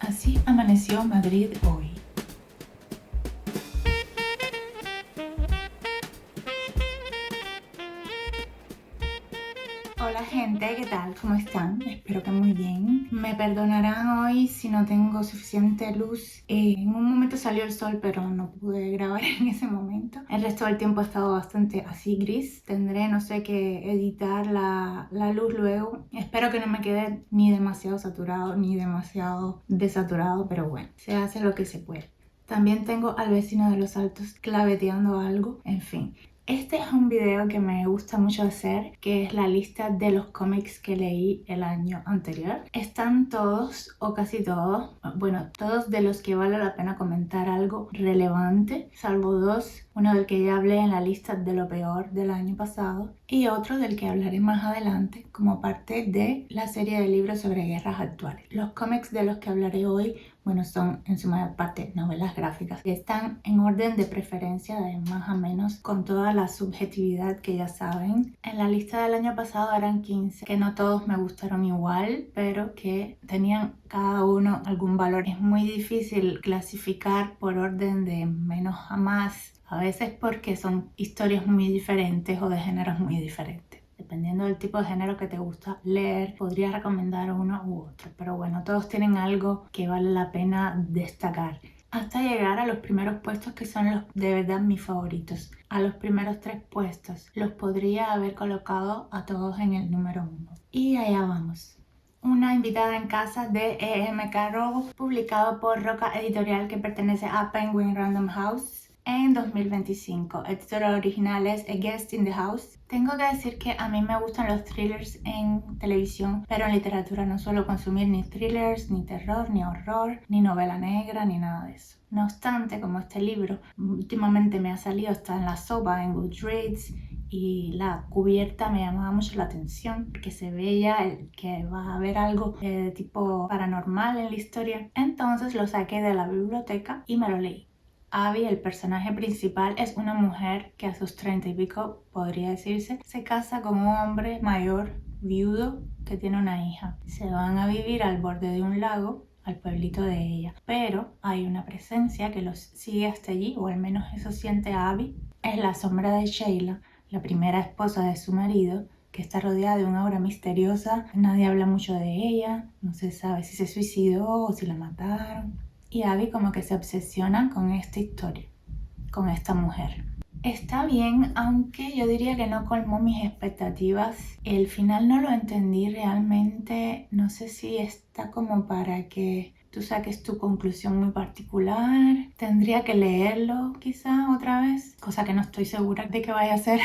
Así amaneció Madrid hoy. Hola gente, ¿qué tal? ¿Cómo están? Espero que muy bien. Me perdonarán hoy si no tengo suficiente luz. En un momento salió el sol, pero no pude grabar en ese momento. El resto del tiempo ha estado bastante así gris. Tendré, no sé, que editar la luz luego. Espero que no me quede ni demasiado saturado ni demasiado desaturado, pero bueno, se hace lo que se puede. También tengo al vecino de los altos claveteando algo, en fin. Este es un video que me gusta mucho hacer, que es la lista de los cómics que leí el año anterior. Están todos, o casi todos, bueno, todos de los que vale la pena comentar algo relevante, salvo dos. Uno del que ya hablé en la lista de lo peor del año pasado y otro del que hablaré más adelante como parte de la serie de libros sobre guerras actuales. Los cómics de los que hablaré hoy, bueno, son en su mayor parte novelas gráficas que están en orden de preferencia de más a menos, con toda la subjetividad que ya saben. En la lista del año pasado eran 15, que no todos me gustaron igual, pero que tenían cada uno algún valor. Es muy difícil clasificar por orden de menos a más, a veces porque son historias muy diferentes o de géneros muy diferentes. Dependiendo del tipo de género que te gusta leer, podría recomendar uno u otro. Pero bueno, todos tienen algo que vale la pena destacar. Hasta llegar a los primeros puestos, que son los de verdad mis favoritos. A los primeros 3 puestos los podría haber colocado a todos en el número 1. Y allá vamos. Una invitada en casa de E.M. Carroll, publicado por Roca Editorial, que pertenece a Penguin Random House en 2025. El título original es A Guest in the House. Tengo que decir que a mí me gustan los thrillers en televisión, pero en literatura no suelo consumir ni thrillers, ni terror, ni horror, ni novela negra, ni nada de eso. No obstante, como este libro últimamente me ha salido, está en la sopa, en Goodreads, y la cubierta me llamaba mucho la atención porque se veía que va a haber algo de tipo paranormal en la historia. Entonces lo saqué de la biblioteca y me lo leí. Abby, el personaje principal, es una mujer que a sus 30 y pico, podría decirse, se casa con un hombre mayor, viudo, que tiene una hija. Se van a vivir al borde de un lago, al pueblito de ella, pero hay una presencia que los sigue hasta allí, o al menos eso siente Abby. Es la sombra de Sheila, la primera esposa de su marido, que está rodeada de una aura misteriosa. Nadie habla mucho de ella, no se sabe si se suicidó o si la mataron. Y Abby como que se obsesiona con esta historia, con esta mujer. Está bien, aunque yo diría que no colmó mis expectativas. El final no lo entendí realmente. No sé si está como para que tú saques tu conclusión muy particular. Tendría que leerlo quizá otra vez, cosa que no estoy segura de que vaya a hacer.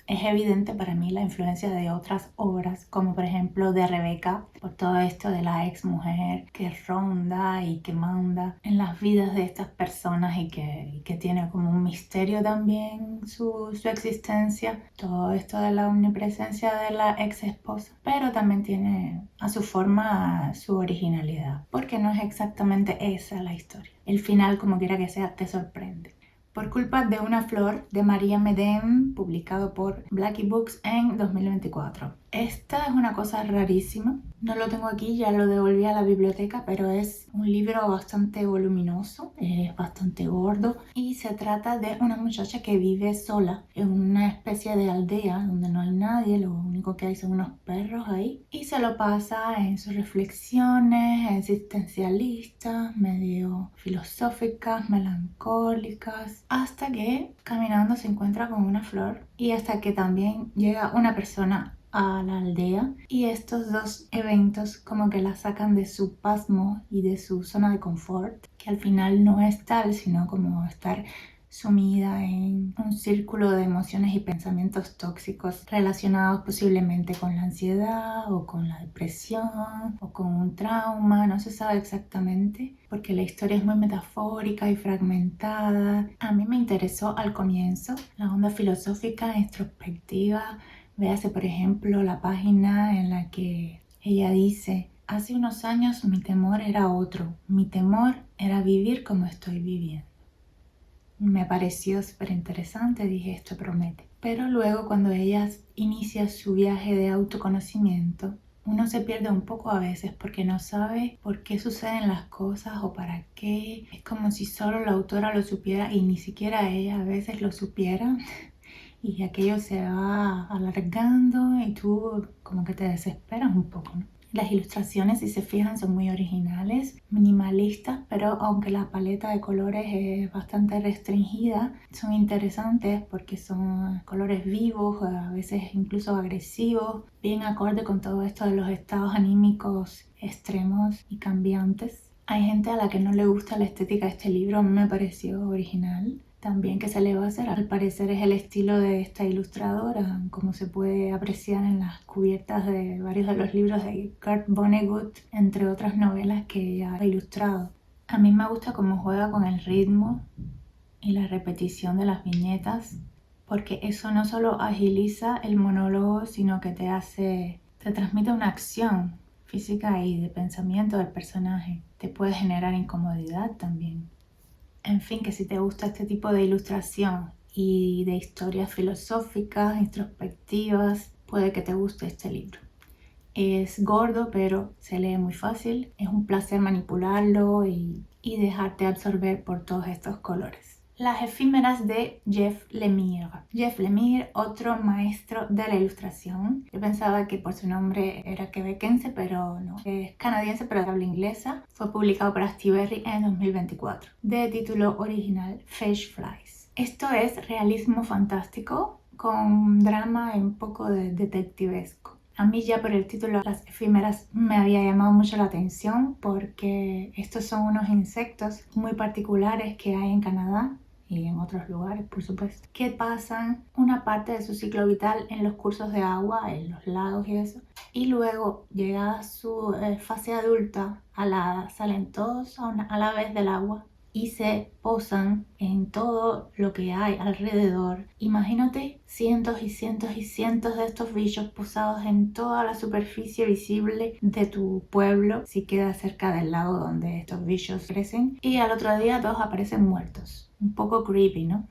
Es evidente para mí la influencia de otras obras, como por ejemplo de Rebeca, por todo esto de la ex mujer que ronda y que manda en las vidas de estas personas y que tiene como un misterio también su existencia. Todo esto de la omnipresencia de la ex esposa, pero también tiene a su forma su originalidad, porque no es exactamente esa la historia. El final, como quiera que sea, te sorprende. Por culpa de una flor, de María Medem, publicado por Blackie Books en 2024. Esta es una cosa rarísima. No lo tengo aquí, ya lo devolví a la biblioteca, pero es un libro bastante voluminoso, es bastante gordo y se trata de una muchacha que vive sola en una especie de aldea donde no hay nadie, lo único que hay son unos perros ahí, y se lo pasa en sus reflexiones existencialistas, medio filosóficas, melancólicas, hasta que caminando se encuentra con una flor y hasta que también llega una persona a la aldea, y estos dos eventos como que la sacan de su pasmo y de su zona de confort, que al final no es tal, sino como estar sumida en un círculo de emociones y pensamientos tóxicos relacionados posiblemente con la ansiedad o con la depresión o con un trauma. No se sabe exactamente porque la historia es muy metafórica y fragmentada. A mí me interesó al comienzo la onda filosófica, introspectiva. Véase por ejemplo la página en la que ella dice: hace unos años mi temor era otro, mi temor era vivir como estoy viviendo. Me pareció súper interesante, dije, esto promete. Pero luego, cuando ella inicia su viaje de autoconocimiento, Uno se pierde un poco a veces porque no sabe por qué suceden las cosas o para qué. Es como si solo la autora lo supiera y ni siquiera ella a veces lo supiera. Y aquello se va alargando y tú como que te desesperas un poco, ¿no? Las ilustraciones, si se fijan, son muy originales, minimalistas, pero aunque la paleta de colores es bastante restringida, son interesantes porque son colores vivos, a veces incluso agresivos, bien acorde con todo esto de los estados anímicos extremos y cambiantes. Hay gente a la que no le gusta la estética de este libro, a mí me pareció original. También, ¿qué se le va a hacer? Al parecer es el estilo de esta ilustradora, como se puede apreciar en las cubiertas de varios de los libros de Kurt Vonnegut, entre otras novelas que ella ha ilustrado. A mí me gusta cómo juega con el ritmo y la repetición de las viñetas, porque eso no solo agiliza el monólogo, sino que te transmite una acción física y de pensamiento del personaje. Te puede generar incomodidad también. En fin, que si te gusta este tipo de ilustración y de historias filosóficas, introspectivas, puede que te guste este libro. Es gordo, pero se lee muy fácil. Es un placer manipularlo y dejarte absorber por todos estos colores. Las efímeras de Jeff Lemire. Jeff Lemire, otro maestro de la ilustración. Yo pensaba que por su nombre era quebequense, pero no. Es canadiense, pero habla inglesa. Fue publicado por Astiberri en 2024. De título original Fish Flies. Esto es realismo fantástico con drama y un poco de detectivesco. A mí ya por el título Las efímeras me había llamado mucho la atención porque estos son unos insectos muy particulares que hay en Canadá y en otros lugares, por supuesto, que pasan una parte de su ciclo vital en los cursos de agua, en los lagos y eso, y luego llegada su fase adulta, salen todos a la vez del agua y se posan en todo lo que hay alrededor. Imagínate cientos y cientos y cientos de estos bichos posados en toda la superficie visible de tu pueblo, si queda cerca del lago donde estos bichos crecen, y al otro día todos aparecen muertos. Un poco creepy, ¿no?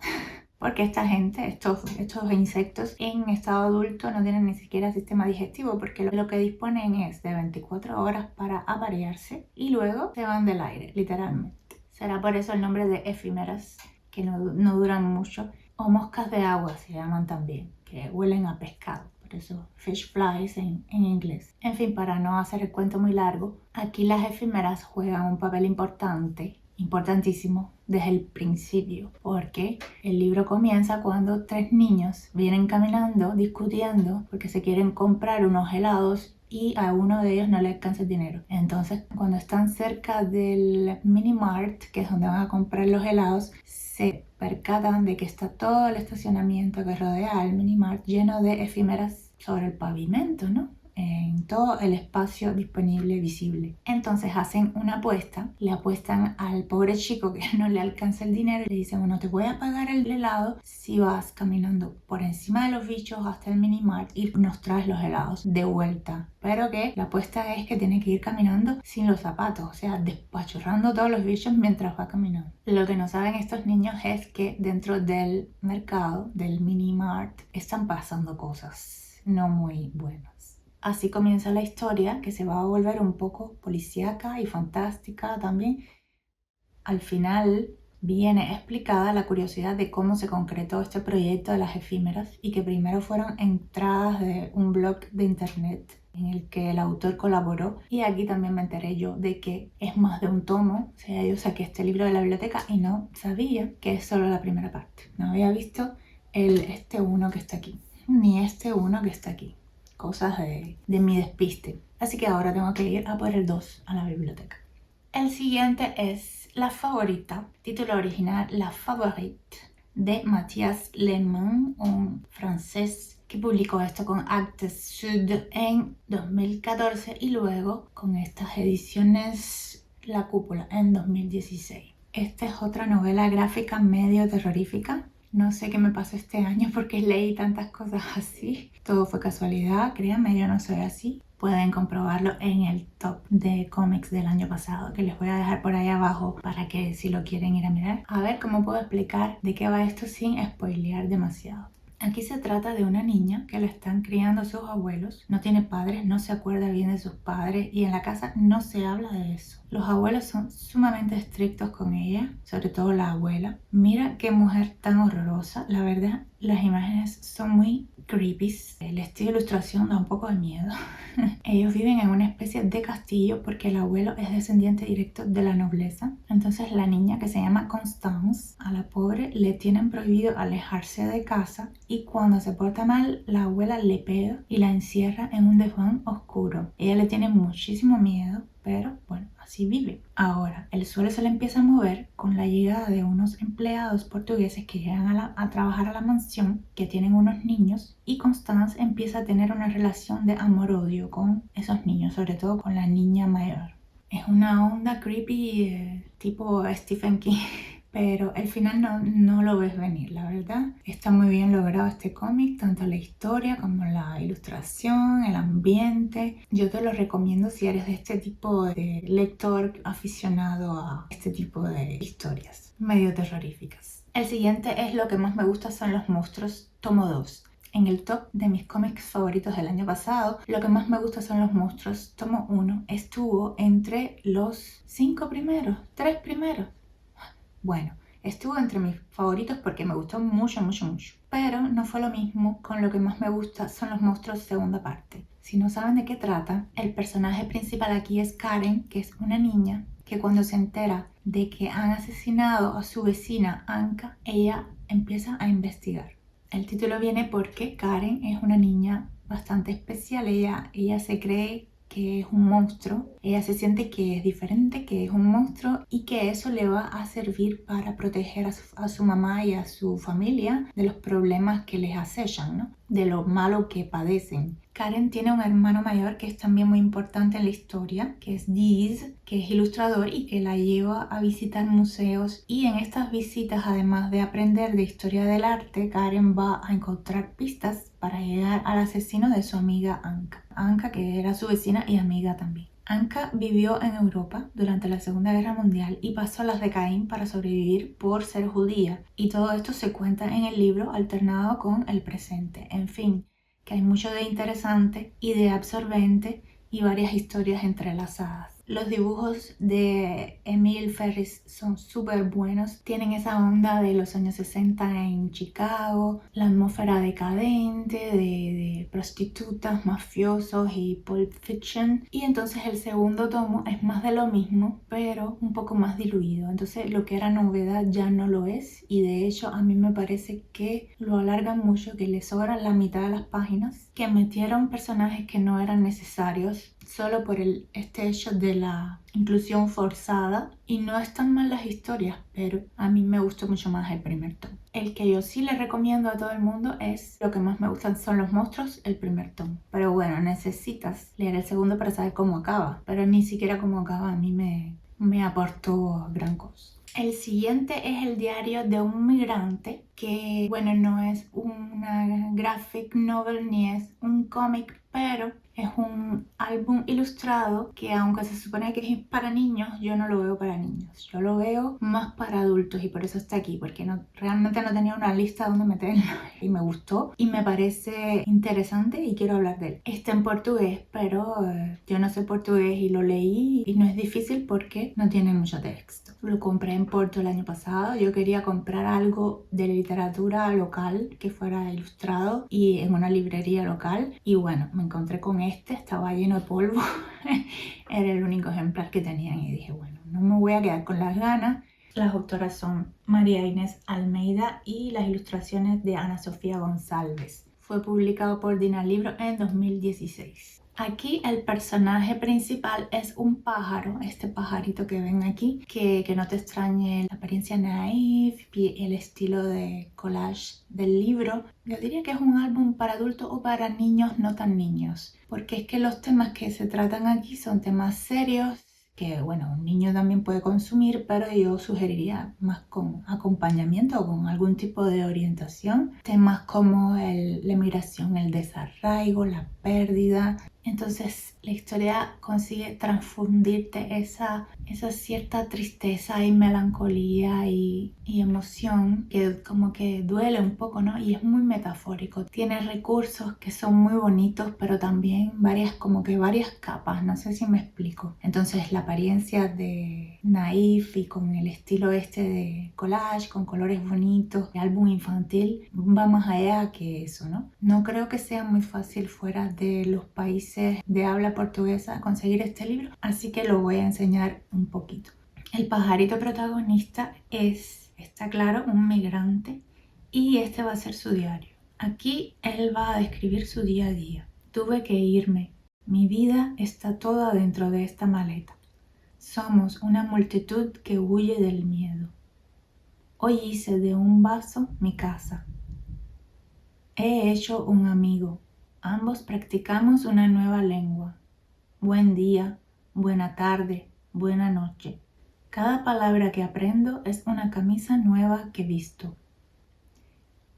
Porque esta gente, estos insectos en estado adulto no tienen ni siquiera sistema digestivo, porque lo que disponen es de 24 horas para aparearse y luego se van del aire, literalmente. Será por eso el nombre de efímeras, que no duran mucho, o moscas de agua se llaman también, que huelen a pescado. Por eso fish flies en inglés. En fin, para no hacer el cuento muy largo, aquí las efímeras juegan un papel importantísimo desde el principio, porque el libro comienza cuando 3 niños vienen caminando discutiendo porque se quieren comprar unos helados y a uno de ellos no le alcanza el dinero. Entonces, cuando están cerca del mini mart, que es donde van a comprar los helados, se percatan de que está todo el estacionamiento que rodea al mini mart lleno de efímeras sobre el pavimento, ¿no? En todo el espacio disponible visible. Entonces hacen una apuesta, le apuestan al pobre chico que no le alcanza el dinero y le dicen, bueno, te voy a pagar el helado si vas caminando por encima de los bichos hasta el minimart y nos traes los helados de vuelta. Pero que la apuesta es que tiene que ir caminando sin los zapatos, o sea, despachurrando todos los bichos mientras va caminando. Lo que no saben estos niños es que dentro del mercado, del minimart, están pasando cosas no muy buenas. Así comienza la historia, que se va a volver un poco policíaca y fantástica también. Al final viene explicada la curiosidad de cómo se concretó este proyecto de las efímeras y que primero fueron entradas de un blog de internet en el que el autor colaboró, y aquí también me enteré yo de que es más de un tomo. O sea, yo saqué este libro de la biblioteca y no sabía que es solo la primera parte. No había visto este uno que está aquí, ni este uno que está aquí. Cosas de mi despiste. Así que ahora tengo que ir a por el 2 a la biblioteca. El siguiente es La Favorita, título original La Favorite, de Mathias Lehmann, un francés que publicó esto con Actes Sud en 2014 y luego con estas ediciones La Cúpula en 2016. Esta es otra novela gráfica medio terrorífica. No sé qué me pasó este año porque leí tantas cosas así. Todo fue casualidad, créanme, yo no soy así. Pueden comprobarlo en el top de cómics del año pasado, que les voy a dejar por ahí abajo para que si lo quieren ir a mirar. A ver cómo puedo explicar de qué va esto sin spoilear demasiado. Aquí se trata de una niña que la están criando sus abuelos, no tiene padres, no se acuerda bien de sus padres y en la casa no se habla de eso. Los abuelos son sumamente estrictos con ella, sobre todo la abuela. Mira qué mujer tan horrorosa, la verdad, las imágenes son muy creepy. El estilo de ilustración da un poco de miedo. Ellos viven en una especie de castillo porque el abuelo es descendiente directo de la nobleza. Entonces la niña, que se llama Constance, a la pobre le tienen prohibido alejarse de casa y cuando se porta mal la abuela le pega y la encierra en un desván oscuro. Ella le tiene muchísimo miedo, pero bueno, así vive. Ahora, el suelo se le empieza a mover con la llegada de unos empleados portugueses que llegan a trabajar a la mansión, que tienen unos niños, y Constance empieza a tener una relación de amor-odio con esos niños, sobre todo con la niña mayor. Es una onda creepy tipo Stephen King. Pero el final no lo ves venir, la verdad. Está muy bien logrado este cómic, tanto la historia como la ilustración, el ambiente. Yo te lo recomiendo si eres de este tipo de lector aficionado a este tipo de historias medio terroríficas. El siguiente es Lo que más me gusta son los monstruos, tomo 2. En el top de mis cómics favoritos del año pasado, Lo que más me gusta son los monstruos, tomo 1, estuvo entre los 5 primeros, 3 primeros. Bueno, estuvo entre mis favoritos porque me gustó mucho, pero no fue lo mismo con Lo que más me gusta son los monstruos segunda parte. Si no saben de qué trata, el personaje principal aquí es Karen, que es una niña que cuando se entera de que han asesinado a su vecina Anka, ella empieza a investigar. El título viene porque Karen es una niña bastante especial, ella se cree que es un monstruo, ella se siente que es diferente, que es un monstruo y que eso le va a servir para proteger a su mamá y a su familia de los problemas que les acechan, ¿no? De lo malo que padecen. Karen tiene un hermano mayor que es también muy importante en la historia, que es Diz, que es ilustrador y que la lleva a visitar museos, y en estas visitas, además de aprender de historia del arte, Karen va a encontrar pistas para llegar al asesino de su amiga Anka. Anka, que era su vecina y amiga también. Anka vivió en Europa durante la Segunda Guerra Mundial y pasó las de Caín para sobrevivir por ser judía, y todo esto se cuenta en el libro alternado con el presente. En fin, que hay mucho de interesante y de absorbente y varias historias entrelazadas. Los dibujos de Emile Ferris son súper buenos, tienen esa onda de los años 60 en Chicago, la atmósfera decadente de prostitutas, mafiosos y Pulp Fiction, y entonces el segundo tomo es más de lo mismo pero un poco más diluido, entonces lo que era novedad ya no lo es, y de hecho a mí me parece que lo alargan mucho, que le sobran la mitad de las páginas, que metieron personajes que no eran necesarios solo por este hecho de la inclusión forzada, y no están mal las historias, pero a mí me gustó mucho más el primer tomo. El que yo sí le recomiendo a todo el mundo es Lo que más me gustan son los monstruos, el primer tomo. Pero bueno, necesitas leer el segundo para saber cómo acaba, pero ni siquiera cómo acaba a mí me aportó gran cosa. El siguiente es El diario de un migrante, que bueno, no es una graphic novel ni es un cómic, pero es un álbum ilustrado que, aunque se supone que es para niños, yo no lo veo para niños, yo lo veo más para adultos, y por eso está aquí, porque realmente no tenía una lista donde meterlo y me gustó y me parece interesante y quiero hablar de él. Está en portugués, pero yo no sé portugués y lo leí y no es difícil porque no tiene mucho texto. Lo compré en Porto el año pasado. Yo quería comprar algo de literatura local que fuera ilustrado y en una librería local, y bueno, me encontré con estaba lleno de polvo. Era el único ejemplar que tenían y dije, bueno, no me voy a quedar con las ganas. Las autoras son María Inés Almeida y las ilustraciones de Ana Sofía González. Fue publicado por Dinalibro en 2016. Aquí el personaje principal es un pájaro, este pajarito que ven aquí, que no te extrañe la apariencia naif y el estilo de collage del libro. Yo diría que es un álbum para adultos o para niños no tan niños, porque es que los temas que se tratan aquí son temas serios, que bueno, un niño también puede consumir, pero yo sugeriría más con acompañamiento o con algún tipo de orientación. Temas como la emigración, el desarraigo, la pérdida, Entonces la historia consigue transfundirte esa cierta tristeza y melancolía y emoción que como que duele un poco, ¿no? Y es muy metafórico. Tiene recursos que son muy bonitos, pero también varias capas, no sé si me explico. Entonces la apariencia de naif y con el estilo este de collage, con colores bonitos, de álbum infantil, va más allá que eso, ¿no? No creo que sea muy fácil fuera de los países de habla portuguesa conseguir este libro, así que lo voy a enseñar un poquito. El pajarito protagonista está claro, un migrante, y este va a ser su diario. Aquí él va a describir su día a día. Tuve que irme. Mi vida está toda dentro de esta maleta. Somos una multitud que huye del miedo. Hoy hice de un vaso mi casa. He hecho un amigo. Ambos practicamos una nueva lengua. Buen día, buena tarde, buena noche. Cada palabra que aprendo es una camisa nueva que visto.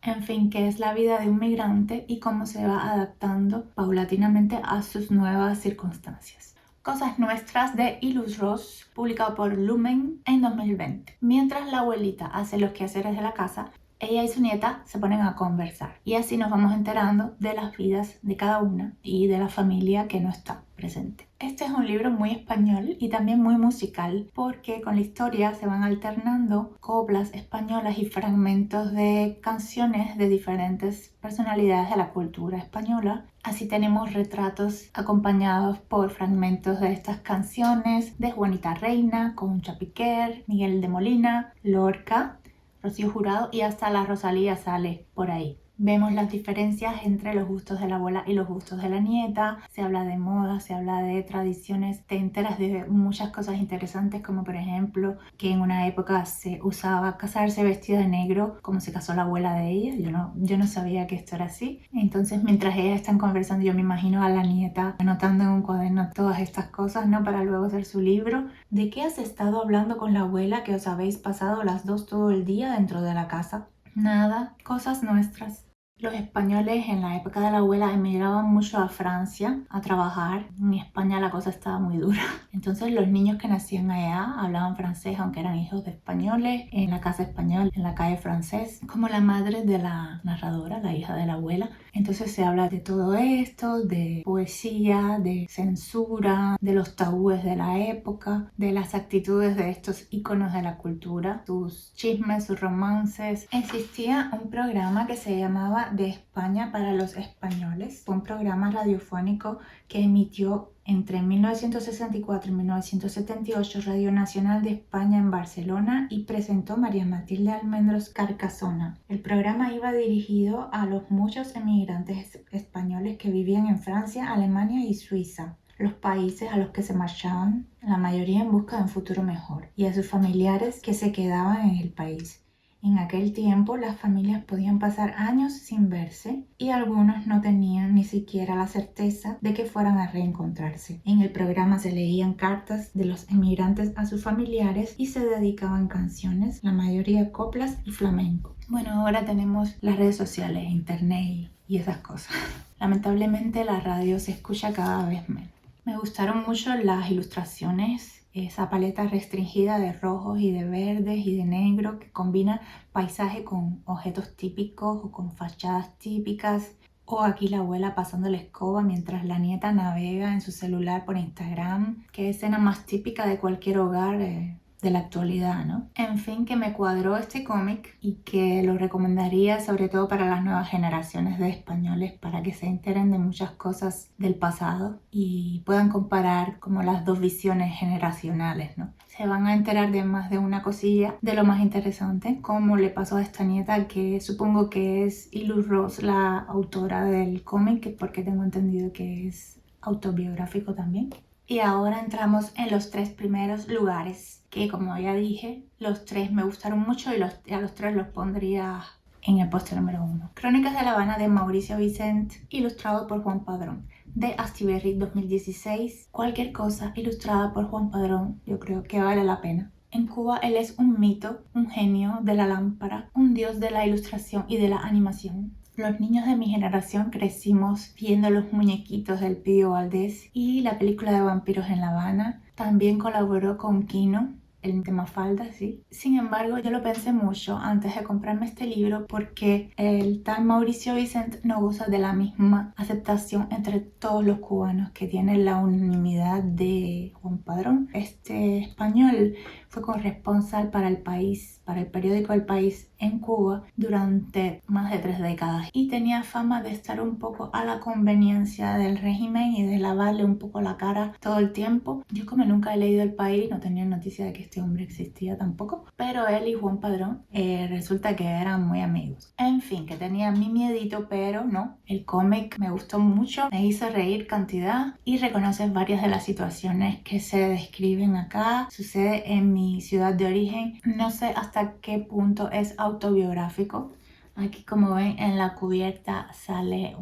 En fin, que es la vida de un migrante y cómo se va adaptando paulatinamente a sus nuevas circunstancias. Cosas nuestras de Ilus Ros, publicado por Lumen en 2020. Mientras la abuelita hace los quehaceres de la casa, ella y su nieta se ponen a conversar y así nos vamos enterando de las vidas de cada una y de la familia que no está presente. Este es un libro muy español y también muy musical porque con la historia se van alternando coplas españolas y fragmentos de canciones de diferentes personalidades de la cultura española. Así tenemos retratos acompañados por fragmentos de estas canciones de Juanita Reina, Concha Piquer, Miguel de Molina, Lorca, Rocío Jurado y hasta la Rosalía sale por ahí. Vemos las diferencias entre los gustos de la abuela y los gustos de la nieta. Se habla de moda, se habla de tradiciones, te enteras de muchas cosas interesantes, como por ejemplo que en una época se usaba casarse vestida de negro, como se casó la abuela de ella. Yo no sabía que esto era así. Entonces mientras ellas están conversando, yo me imagino a la nieta anotando en un cuaderno todas estas cosas, ¿no? Para luego hacer su libro. ¿De qué has estado hablando con la abuela que os habéis pasado las dos todo el día dentro de la casa? Nada, cosas nuestras. Los españoles en la época de la abuela emigraban mucho a Francia a trabajar. En España la cosa estaba muy dura. Entonces los niños que nacían allá hablaban francés, aunque eran hijos de españoles, en la casa española, en la calle francés, como la madre de la narradora, la hija de la abuela. Entonces se habla de todo esto, de poesía, de censura, de los tabúes de la época, de las actitudes de estos íconos de la cultura, sus chismes, sus romances. Existía un programa que se llamaba De España para los españoles. Fue un programa radiofónico que emitió entre 1964 y 1978 Radio Nacional de España en Barcelona y presentó María Matilde Almendros Carcasona. El programa iba dirigido a los muchos emigrantes españoles que vivían en Francia, Alemania y Suiza, los países a los que se marchaban, la mayoría en busca de un futuro mejor, y a sus familiares que se quedaban en el país. En aquel tiempo las familias podían pasar años sin verse y algunos no tenían ni siquiera la certeza de que fueran a reencontrarse. En el programa se leían cartas de los emigrantes a sus familiares y se dedicaban canciones, la mayoría coplas y flamenco. Bueno, ahora tenemos las redes sociales, internet y esas cosas. Lamentablemente la radio se escucha cada vez menos. Me gustaron mucho las ilustraciones, esa paleta restringida de rojos y de verdes y de negro que combina paisaje con objetos típicos o con fachadas típicas. O aquí la abuela pasando la escoba mientras la nieta navega en su celular por Instagram. Qué escena más típica de cualquier hogar de la actualidad, ¿no? En fin, que me cuadró este cómic y que lo recomendaría sobre todo para las nuevas generaciones de españoles para que se enteren de muchas cosas del pasado y puedan comparar como las dos visiones generacionales, ¿no? Se van a enterar de más de una cosilla de lo más interesante, como le pasó a esta nieta, que supongo que es Ilus Ros la autora del cómic, porque tengo entendido que es autobiográfico también. Y ahora entramos en los tres primeros lugares, que como ya dije, los tres me gustaron mucho y a los tres los pondría en el puesto número 1. Crónicas de La Habana de Mauricio Vicent, ilustrado por Juan Padrón. De Astiberri 2016, cualquier cosa ilustrada por Juan Padrón, yo creo que vale la pena. En Cuba él es un mito, un genio de la lámpara, un dios de la ilustración y de la animación. Los niños de mi generación crecimos viendo los muñequitos del Pío Valdés y la película de vampiros en La Habana. También colaboró con Kino, el de Mafalda, sí. Sin embargo, yo lo pensé mucho antes de comprarme este libro porque el tal Mauricio Vicent no goza de la misma aceptación entre todos los cubanos que tiene la unanimidad de Juan Padrón. Este español fue corresponsal para El País, para el periódico El País en Cuba durante más de 3 décadas y tenía fama de estar un poco a la conveniencia del régimen y de lavarle un poco la cara todo el tiempo. Yo, como nunca he leído El País, no tenía noticia de que este hombre existía tampoco, pero él y Juan Padrón resulta que eran muy amigos. En fin, que tenía mi miedito, pero no. El cómic me gustó mucho, me hizo reír cantidad y reconoces varias de las situaciones que se describen acá. Sucede en mi ciudad de origen. No sé hasta qué punto es autobiográfico. Aquí, como ven, en la cubierta sale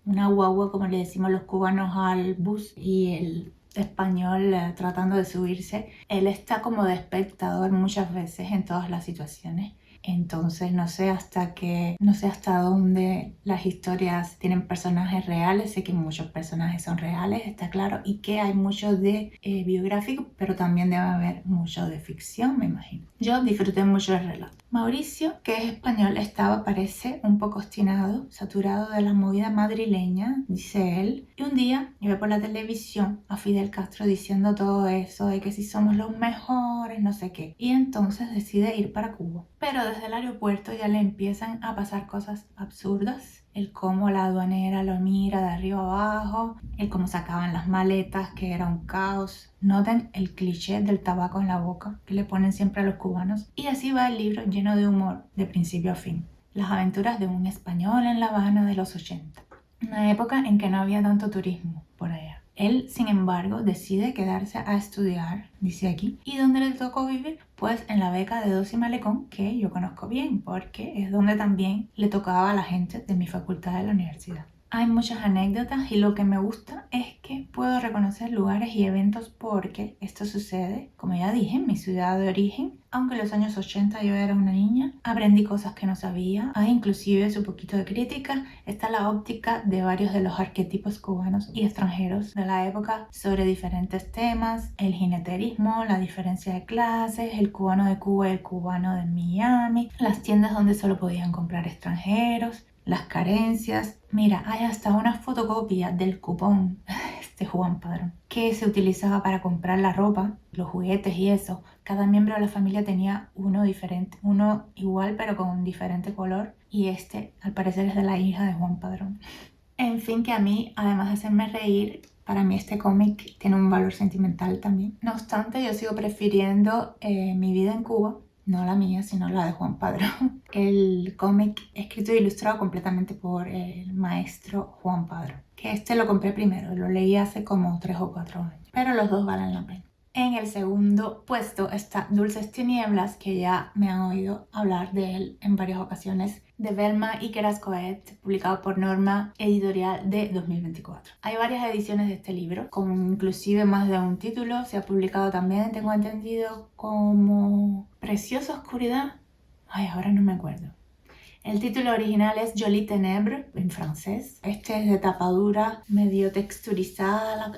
una guagua, como le decimos los cubanos al bus, y el español tratando de subirse. Él está como de espectador muchas veces en todas las situaciones. Entonces no sé hasta dónde las historias tienen personajes reales. Sé que muchos personajes son reales, está claro, y que hay mucho de biográfico, pero también debe haber mucho de ficción, me imagino. Yo disfruté mucho del relato. Mauricio, que es español, parece un poco obstinado, saturado de la movida madrileña, dice él, y un día ve por la televisión a Fidel Castro diciendo todo eso de que si somos los mejores, no sé qué, y entonces decide ir para Cuba. Pero desde el aeropuerto ya le empiezan a pasar cosas absurdas. El cómo la aduanera lo mira de arriba abajo, el cómo sacaban las maletas, que era un caos. Noten el cliché del tabaco en la boca que le ponen siempre a los cubanos. Y así va el libro, lleno de humor de principio a fin. Las aventuras de un español en La Habana de los 80. Una época en que no había tanto turismo por allá. Él, sin embargo, decide quedarse a estudiar, dice aquí. ¿Y dónde le tocó vivir? Pues en la beca de Dos y Malecón, que yo conozco bien, porque es donde también le tocaba a la gente de mi facultad de la universidad. Hay muchas anécdotas y lo que me gusta es que puedo reconocer lugares y eventos porque esto sucede, como ya dije, en mi ciudad de origen. Aunque en los años 80 yo era una niña, aprendí cosas que no sabía. Hay inclusive su poquito de crítica. Está la óptica de varios de los arquetipos cubanos y extranjeros de la época sobre diferentes temas. El jineterismo, la diferencia de clases, el cubano de Cuba y el cubano de Miami, las tiendas donde solo podían comprar extranjeros, las carencias. Mira, hay hasta una fotocopia del cupón de Juan Padrón que se utilizaba para comprar la ropa, los juguetes y eso. Cada miembro de la familia tenía uno diferente, uno igual pero con un diferente color, y este al parecer es de la hija de Juan Padrón. En fin, que a mí, además de hacerme reír, para mí este cómic tiene un valor sentimental también. No obstante, yo sigo prefiriendo Mi vida en Cuba, no la mía, sino la de Juan Padrón. El cómic escrito e ilustrado completamente por el maestro Juan Padrón. Que este lo compré primero, lo leí hace como 3 o 4 años. Pero los dos valen la pena. En el segundo puesto está Dulces Tinieblas, que ya me han oído hablar de él en varias ocasiones, de Velma y Querascoet, publicado por Norma Editorial de 2024. Hay varias ediciones de este libro, con inclusive más de un título. Se ha publicado también, tengo entendido, como Preciosa Oscuridad. Ay, ahora no me acuerdo. El título original es Jolies Ténèbres, en francés. Este es de tapadura, medio texturizada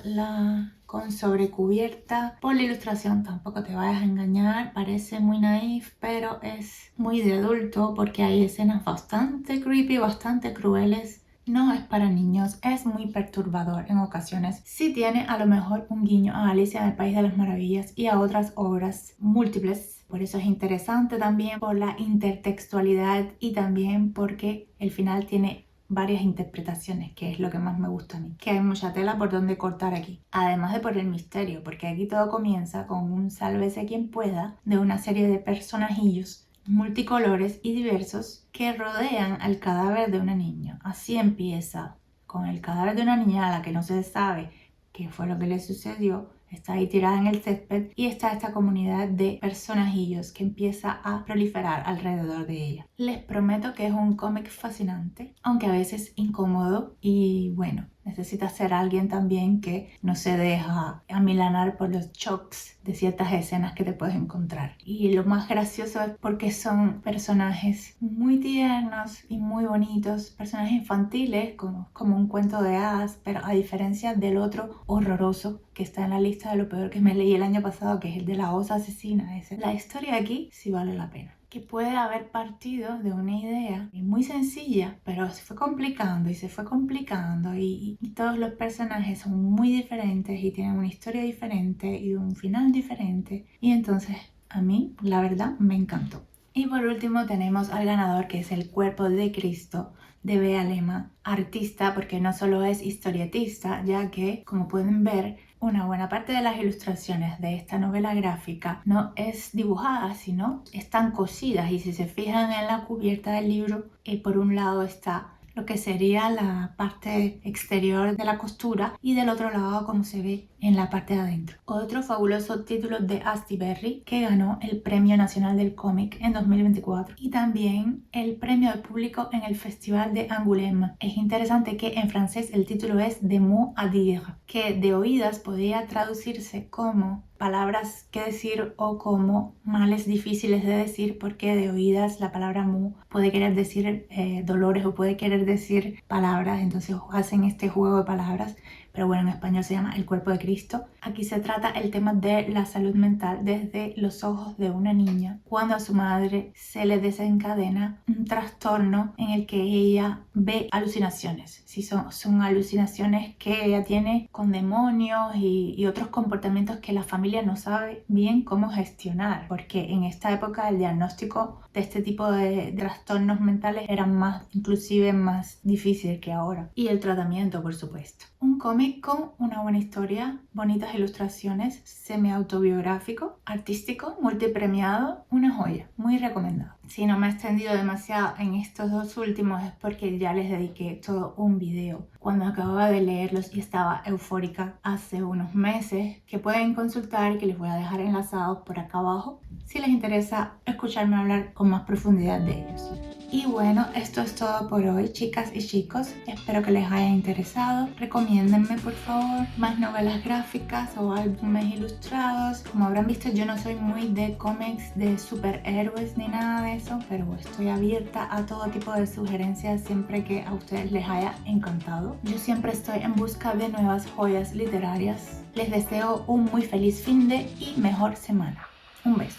con sobrecubierta. Por la ilustración tampoco te vayas a engañar, parece muy naif, pero es muy de adulto porque hay escenas bastante creepy, bastante crueles. No es para niños, es muy perturbador en ocasiones. Sí tiene a lo mejor un guiño a Alicia en el País de las Maravillas y a otras obras múltiples. Por eso es interesante también por la intertextualidad y también porque el final tiene varias interpretaciones, que es lo que más me gusta a mí. Que hay mucha tela por donde cortar aquí. Además de por el misterio, porque aquí todo comienza con un sálvese quien pueda de una serie de personajillos multicolores y diversos que rodean al cadáver de una niña. Así empieza, con el cadáver de una niña a la que no se sabe qué fue lo que le sucedió. Está ahí tirada en el césped y está esta comunidad de personajillos que empieza a proliferar alrededor de ella. Les prometo que es un cómic fascinante, aunque a veces incómodo, y bueno, Necesitas ser alguien también que no se deja amilanar por los shocks de ciertas escenas que te puedes encontrar. Y lo más gracioso es porque son personajes muy tiernos y muy bonitos, personajes infantiles como un cuento de hadas, pero a diferencia del otro horroroso que está en la lista de lo peor que me leí el año pasado, que es el de la osa asesina. La historia aquí sí vale la pena, que puede haber partido de una idea muy sencilla, pero se fue complicando y se fue complicando y todos los personajes son muy diferentes y tienen una historia diferente y un final diferente, y entonces a mí la verdad me encantó. Y por último tenemos al ganador, que es El cuerpo de Cristo de Bea Lema, artista porque no solo es historietista, ya que como pueden ver una buena parte de las ilustraciones de esta novela gráfica no es dibujada, sino están cosidas, y si se fijan en la cubierta del libro, por un lado está lo que sería la parte exterior de la costura y del otro lado como se ve en la parte de adentro. Otro fabuloso título de Asti Berry, que ganó el Premio Nacional del Cómic en 2024 y también el Premio del Público en el Festival de Angoulême. Es interesante que en francés el título es De mots à dire, que de oídas podría traducirse como palabras que decir o como males difíciles de decir, porque de oídas la palabra mu puede querer decir dolores o puede querer decir palabras, entonces hacen este juego de palabras. Pero bueno, en español se llama El cuerpo de Cristo. Aquí se trata el tema de la salud mental desde los ojos de una niña, cuando a su madre se le desencadena un trastorno en el que ella ve alucinaciones. Sí, son alucinaciones que ella tiene con demonios y otros comportamientos que la familia no sabe bien cómo gestionar, porque en esta época el diagnóstico de este tipo de trastornos mentales era inclusive más difícil que ahora. Y el tratamiento, por supuesto. Un cómic con una buena historia, bonitas ilustraciones, semi-autobiográfico, artístico, multipremiado, una joya, muy recomendado. Si no me he extendido demasiado en estos dos últimos es porque ya les dediqué todo un video cuando acababa de leerlos y estaba eufórica hace unos meses, que pueden consultar y que les voy a dejar enlazados por acá abajo si les interesa escucharme hablar con más profundidad de ellos. Y bueno, esto es todo por hoy, chicas y chicos. Espero que les haya interesado. Recomiéndenme, por favor, más novelas gráficas o álbumes ilustrados. Como habrán visto, yo no soy muy de cómics de superhéroes ni nada de eso, pero estoy abierta a todo tipo de sugerencias siempre que a ustedes les haya encantado. Yo siempre estoy en busca de nuevas joyas literarias. Les deseo un muy feliz finde y mejor semana. Un beso.